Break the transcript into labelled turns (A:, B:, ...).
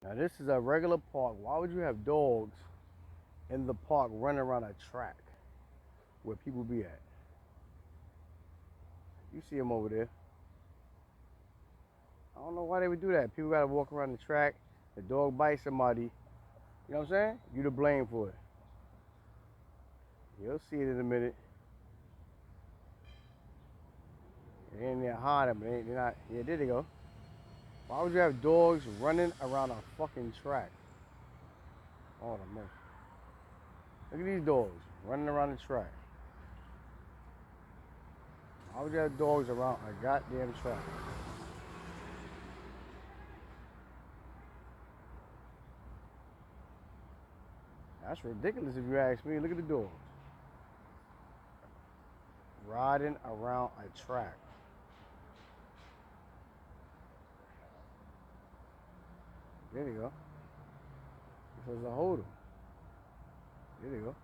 A: Now this is a regular park. Why would you have dogs in the park running around a track where people be at? You see them over there. I don't know why they would do that. People gotta walk around the track. The dog bites somebody. You know what I'm saying? You to blame for it. You'll see it in a minute. They ain't there hiding, but they're not. Yeah, there they go. Why would you have dogs running around a fucking track? Oh, the most. Look at these dogs running around the track. Why would you have dogs around a goddamn track? That's ridiculous if you ask me. Look at the dogs riding around a track. There you go. You're supposed to hold them. There you go.